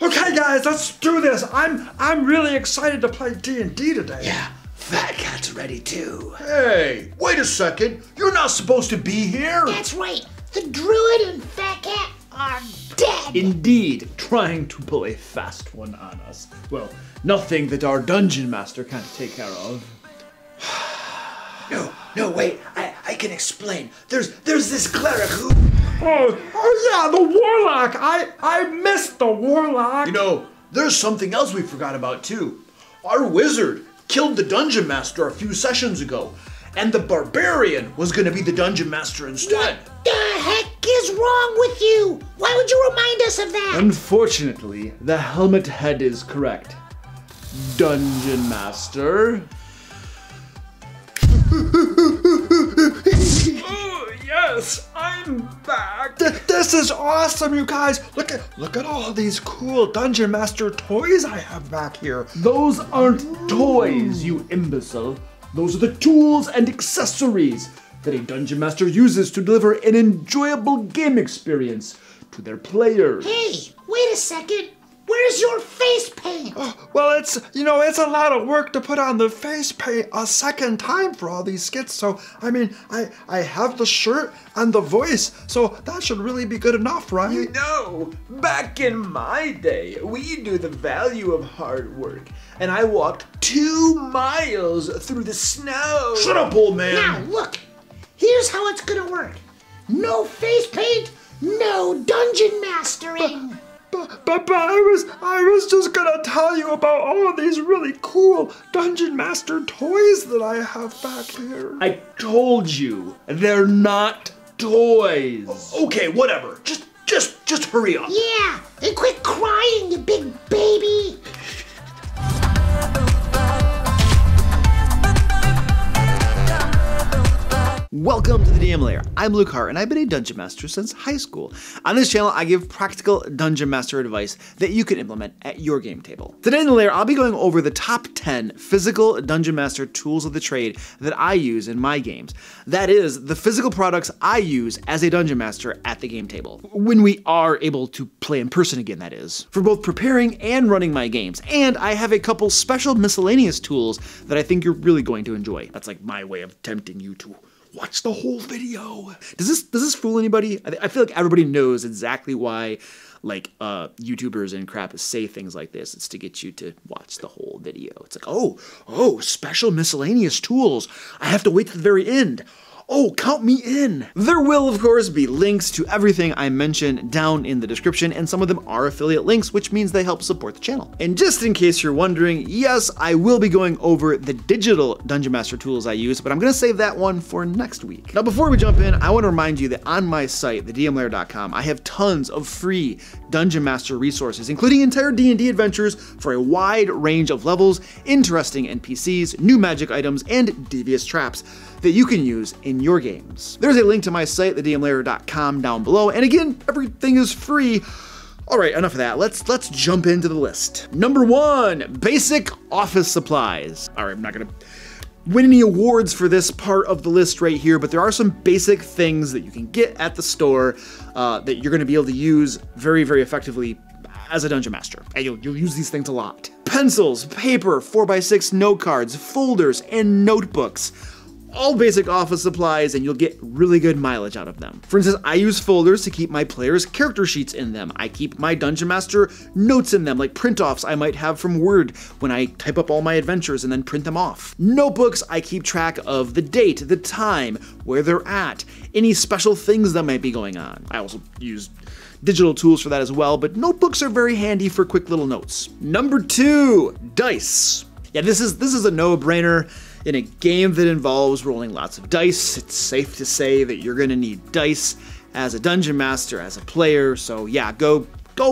Okay guys, let's do this. I'm really excited to play D&D today. Yeah, Fat Cat's ready too. Hey, wait a second. You're not supposed to be here. That's right. The Druid and Fat Cat are dead. Indeed, trying to pull a fast one on us. Well, nothing that our dungeon master can't take care of. No, wait. I can explain. There's this cleric who... Oh yeah, the Warlock. I missed the Warlock. You know, there's something else we forgot about too. Our wizard killed the dungeon master a few sessions ago, and the barbarian was gonna be the dungeon master instead. What the heck is wrong with you? Why would you remind us of that? Unfortunately, the helmet head is correct. Dungeon master. Oh, yes, I'm back. This is awesome, you guys. Look at all these cool Dungeon Master toys I have back here. Those aren't toys, you imbecile. Those are the tools and accessories that a dungeon master uses to deliver an enjoyable game experience to their players. Hey, wait a second. Where's your face paint? Well, it's a lot of work to put on the face paint a second time for all these skits. So, I mean, I have the shirt and the voice, so that should really be good enough, right? You know, back in my day, we knew the value of hard work, and I walked 2 miles through the snow. Shut up, old man. Now, look. Here's how it's gonna work. No face paint, no dungeon mastering. But I was just gonna tell you about all of these really cool Dungeon Master toys that I have back here. I told you, they're not toys. Okay, whatever. Just hurry up. Yeah, and quit crying, you big baby. Welcome to the DM Lair. I'm Luke Hart, and I've been a Dungeon Master since high school. On this channel, I give practical Dungeon Master advice that you can implement at your game table. Today in the Lair, I'll be going over the top 10 physical Dungeon Master tools of the trade that I use in my games. That is, the physical products I use as a Dungeon Master at the game table. When we are able to play in person again, that is. For both preparing and running my games. And I have a couple special miscellaneous tools that I think you're really going to enjoy. That's like my way of tempting you to watch the whole video. Does this fool anybody? I feel like everybody knows exactly why, like, YouTubers and crap say things like this. It's to get you to watch the whole video. It's like, oh, special miscellaneous tools. I have to wait to the very end. Oh, count me in. There will, of course, be links to everything I mentioned down in the description, and some of them are affiliate links, which means they help support the channel. And just in case you're wondering, yes, I will be going over the digital Dungeon Master tools I use, but I'm gonna save that one for next week. Now, before we jump in, I want to remind you that on my site, thedmlair.com, I have tons of free Dungeon Master resources, including entire D&D adventures for a wide range of levels, interesting NPCs, new magic items, and devious traps that you can use in your games. There's a link to my site, thedmlair.com, down below, and again, everything is free. All right, enough of that. Let's jump into the list. Number 1, basic office supplies. All right, I'm not gonna win any awards for this part of the list right here, but there are some basic things that you can get at the store that you're gonna be able to use very, very effectively as a Dungeon Master. And you'll use these things a lot. Pencils, paper, 4x6 note cards, folders, and notebooks. All basic office supplies, and you'll get really good mileage out of them. For instance, I use folders to keep my players' character sheets in them. I keep my Dungeon Master notes in them, like print-offs I might have from Word when I type up all my adventures and then print them off. Notebooks, I keep track of the date, the time, where they're at, any special things that might be going on. I also use digital tools for that as well, but notebooks are very handy for quick little notes. Number 2, dice. Yeah, this is a no-brainer. In a game that involves rolling lots of dice, it's safe to say that you're gonna need dice as a Dungeon Master, as a player, so yeah, go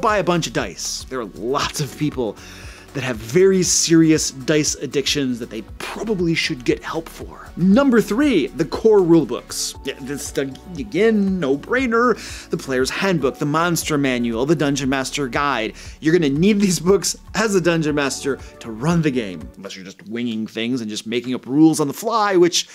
buy a bunch of dice. There are lots of people that have very serious dice addictions that they probably should get help for. Number 3, the core rulebooks. Yeah, this, again, no-brainer. The Player's Handbook, the Monster Manual, the Dungeon Master Guide. You're gonna need these books as a Dungeon Master to run the game, unless you're just winging things and just making up rules on the fly, which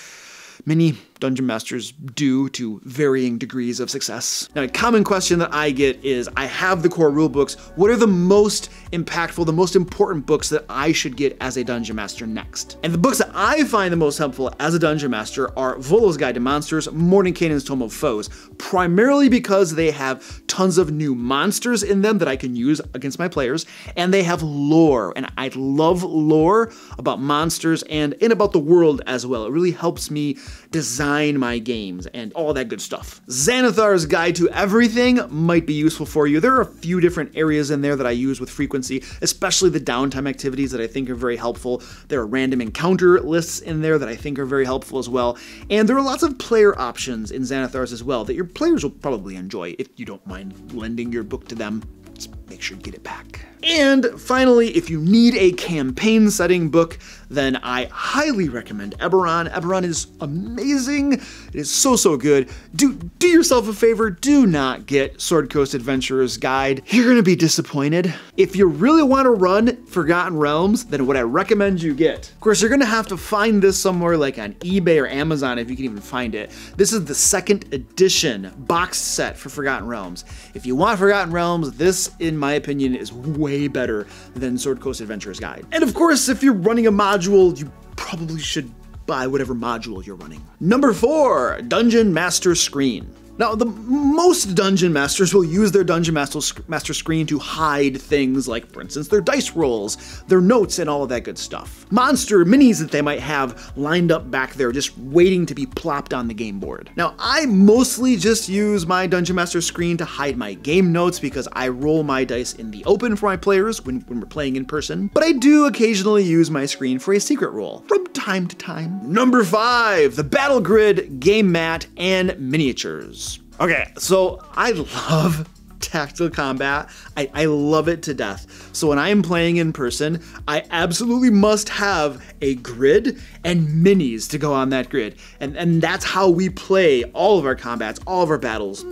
many Dungeon Masters do to varying degrees of success. Now, a common question that I get is, I have the core rulebooks, what are the most impactful, the most important books that I should get as a Dungeon Master next? And the books that I find the most helpful as a Dungeon Master are Volo's Guide to Monsters, Mordenkainen's Tome of Foes, primarily because they have tons of new monsters in them that I can use against my players, and they have lore, and I love lore about monsters and about the world as well. It really helps me design my games and all that good stuff. Xanathar's Guide to Everything might be useful for you. There are a few different areas in there that I use with frequency, especially the downtime activities that I think are very helpful. There are random encounter lists in there that I think are very helpful as well. And there are lots of player options in Xanathar's as well that your players will probably enjoy if you don't mind lending your book to them. Just make sure you get it back. And finally, if you need a campaign setting book, then I highly recommend Eberron. Eberron is amazing. It is so good. Do yourself a favor. Do not get Sword Coast Adventurer's Guide. You're gonna be disappointed. If you really want to run Forgotten Realms, then what I recommend you get. Of course, you're gonna have to find this somewhere like on eBay or Amazon if you can even find it. This is the 2nd edition box set for Forgotten Realms. If you want Forgotten Realms, this, in my opinion, is way better than Sword Coast Adventurer's Guide. And of course, if you're running a module, you probably should buy whatever module you're running. Number 4, Dungeon Master Screen. Now, most Dungeon Masters will use their Dungeon Master screen to hide things like, for instance, their dice rolls, their notes, and all of that good stuff. Monster minis that they might have lined up back there just waiting to be plopped on the game board. Now, I mostly just use my Dungeon Master screen to hide my game notes because I roll my dice in the open for my players when we're playing in person, but I do occasionally use my screen for a secret roll from time to time. Number 5, the Battle Grid, Game Mat, and Miniatures. Okay, so I love tactical combat. I love it to death. So when I am playing in person, I absolutely must have a grid and minis to go on that grid. And that's how we play all of our combats, all of our battles.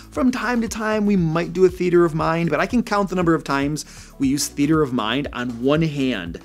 From time to time, we might do a Theater of Mind, but I can count the number of times we use Theater of Mind on one hand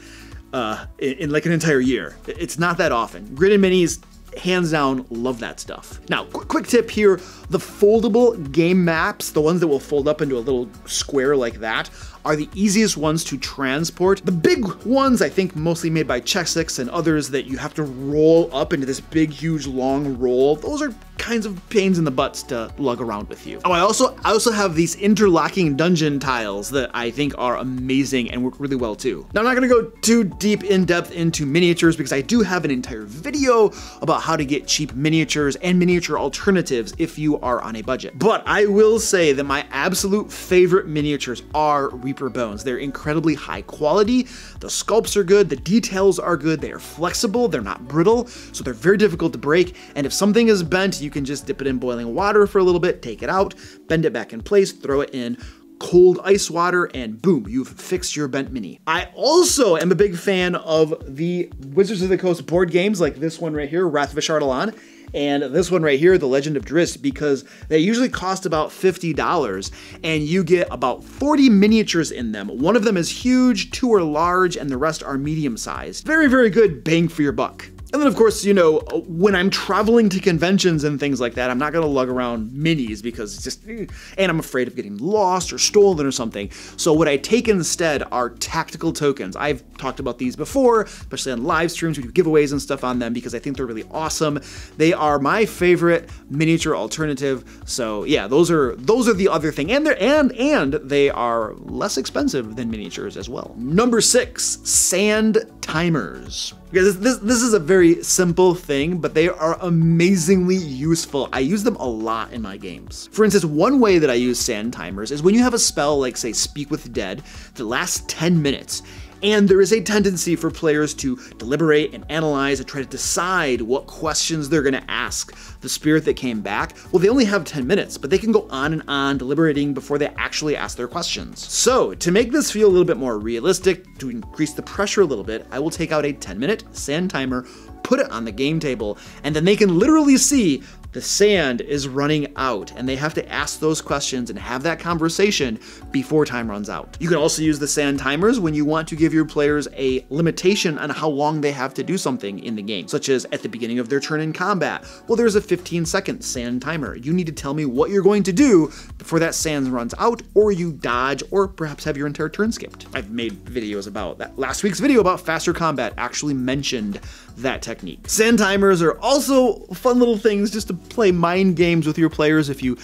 in like an entire year. It's not that often. Grid and minis, hands down, love that stuff. Now, quick tip here, the foldable game maps, the ones that will fold up into a little square like that, are the easiest ones to transport. The big ones, I think mostly made by Chexix and others that you have to roll up into this big, huge, long roll, those are kinds of pains in the butts to lug around with you. Oh, I also have these interlocking dungeon tiles that I think are amazing and work really well too. Now, I'm not gonna go too deep in depth into miniatures because I do have an entire video about how to get cheap miniatures and miniature alternatives if you are on a budget. But I will say that my absolute favorite miniatures are Reaper Bones. They're incredibly high quality, the sculpts are good, the details are good, they are flexible, they're not brittle, so they're very difficult to break, and if something is bent, you can just dip it in boiling water for a little bit, take it out, bend it back in place, throw it in cold ice water, and boom, you've fixed your bent mini. I also am a big fan of the Wizards of the Coast board games, like this one right here, Wrath of Ashardalon, and this one right here, The Legend of Drizzt, because they usually cost about $50, and you get about 40 miniatures in them. One of them is huge, 2 are large, and the rest are medium-sized. Very, very good bang for your buck. And then, of course, you know, when I'm traveling to conventions and things like that, I'm not going to lug around minis because it's just, and I'm afraid of getting lost or stolen or something. So what I take instead are tactical tokens. I've talked about these before, especially on live streams. We do giveaways and stuff on them because I think they're really awesome. They are my favorite miniature alternative. So yeah, those are the other thing. And they are less expensive than miniatures as well. Number 6, sand timers. Because this is a very simple thing, but they are amazingly useful. I use them a lot in my games. For instance, one way that I use sand timers is when you have a spell like, say, Speak with the Dead that lasts 10 minutes, and there is a tendency for players to deliberate and analyze and try to decide what questions they're going to ask the spirit that came back. Well, they only have 10 minutes, but they can go on and on deliberating before they actually ask their questions. So, to make this feel a little bit more realistic, to increase the pressure a little bit, I will take out a 10-minute sand timer, put it on the game table, and then they can literally see the sand is running out, and they have to ask those questions and have that conversation before time runs out. You can also use the sand timers when you want to give your players a limitation on how long they have to do something in the game, such as at the beginning of their turn in combat. Well, there's a 15-second sand timer. You need to tell me what you're going to do before that sand runs out, or you dodge, or perhaps have your entire turn skipped. I've made videos about that. Last week's video about faster combat actually mentioned that technique. Sand timers are also fun little things just to play mind games with your players if you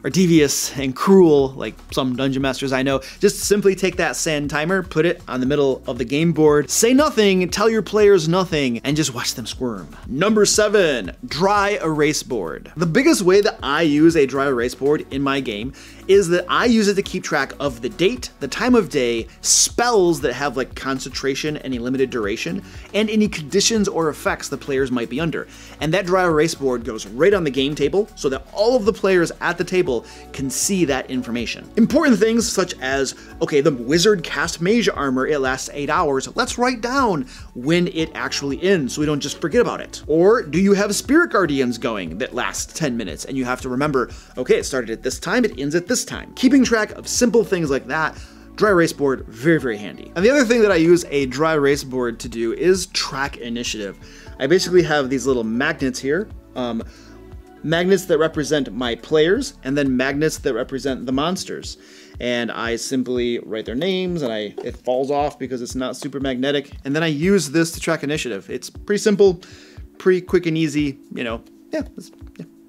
are devious and cruel, like some dungeon masters I know. Just simply take that sand timer, put it on the middle of the game board, say nothing, tell your players nothing, and just watch them squirm. Number 7, dry erase board. The biggest way that I use a dry erase board in my game is that I use it to keep track of the date, the time of day, spells that have like concentration and a limited duration, and any conditions or effects the players might be under. And that dry erase board goes right on the game table so that all of the players at the table can see that information. Important things such as, okay, the wizard cast mage armor, it lasts 8 hours. Let's write down when it actually ends so we don't just forget about it. Or do you have spirit guardians going that last 10 minutes and you have to remember, okay, it started at this time, it ends at this time. Keeping track of simple things like that, dry erase board, very, very handy. And the other thing that I use a dry erase board to do is track initiative. I basically have these little magnets here, magnets that represent my players, and then magnets that represent the monsters. And I simply write their names, and it falls off because it's not super magnetic. And then I use this to track initiative. It's pretty simple, pretty quick and easy, you know. Yeah, it's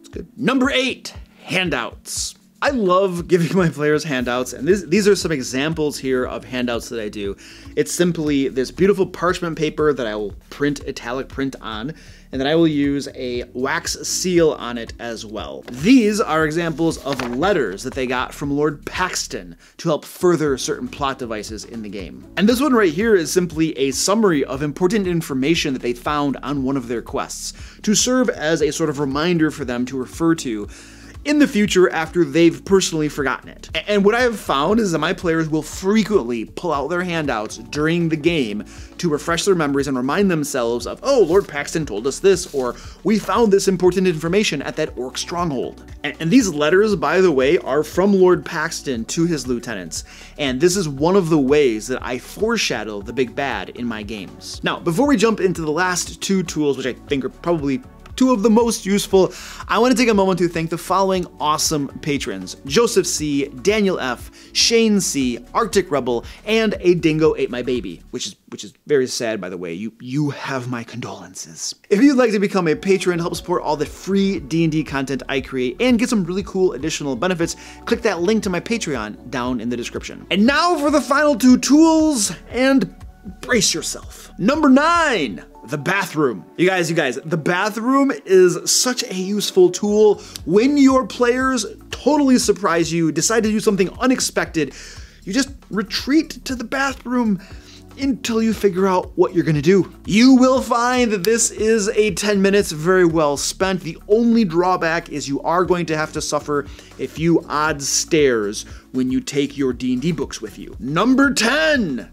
good. Number 8, handouts. I love giving my players handouts, and these are some examples here of handouts that I do. It's simply this beautiful parchment paper that I will print italic print on, and then I will use a wax seal on it as well. These are examples of letters that they got from Lord Paxton to help further certain plot devices in the game. And this one right here is simply a summary of important information that they found on one of their quests to serve as a sort of reminder for them to refer to in the future after they've personally forgotten it. And what I have found is that my players will frequently pull out their handouts during the game to refresh their memories and remind themselves of, oh, Lord Paxton told us this, or we found this important information at that orc stronghold. And these letters, by the way, are from Lord Paxton to his lieutenants. And this is one of the ways that I foreshadow the big bad in my games. Now, before we jump into the last 2 tools, which I think are probably 2 of the most useful, I want to take a moment to thank the following awesome patrons: Joseph C, Daniel F, Shane C, Arctic Rebel, and A Dingo Ate My Baby, which is very sad, by the way. You have my condolences. If you'd like to become a patron, help support all the free D&D content I create, and get some really cool additional benefits, click that link to my Patreon down in the description. And now for the final 2 tools, and brace yourself. Number 9. The bathroom. You guys, the bathroom is such a useful tool when your players totally surprise you, decide to do something unexpected. You just retreat to the bathroom until you figure out what you're gonna do. You will find that this is a 10 minutes very well spent. The only drawback is you are going to have to suffer a few odd stares when you take your D&D books with you. Number 10,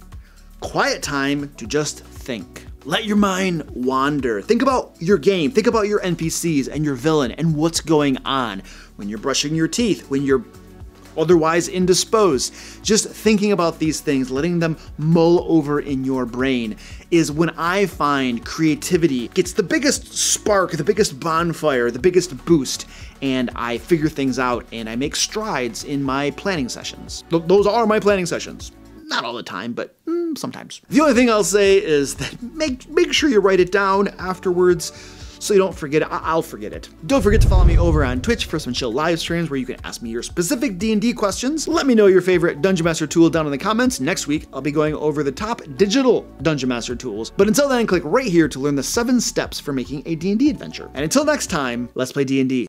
quiet time to just think. Let your mind wander. Think about your game. Think about your NPCs and your villain and what's going on when you're brushing your teeth, when you're otherwise indisposed. Just thinking about these things, letting them mull over in your brain is when I find creativity gets the biggest spark, the biggest bonfire, the biggest boost, and I figure things out and I make strides in my planning sessions. Those are my planning sessions. Not all the time, but sometimes. The only thing I'll say is that make sure you write it down afterwards so you don't forget it. I'll forget it. Don't forget to follow me over on Twitch for some chill live streams where you can ask me your specific D&D questions. Let me know your favorite Dungeon Master tool down in the comments. Next week, I'll be going over the top digital Dungeon Master tools. But until then, click right here to learn the 7 steps for making a D&D adventure. And until next time, let's play D&D.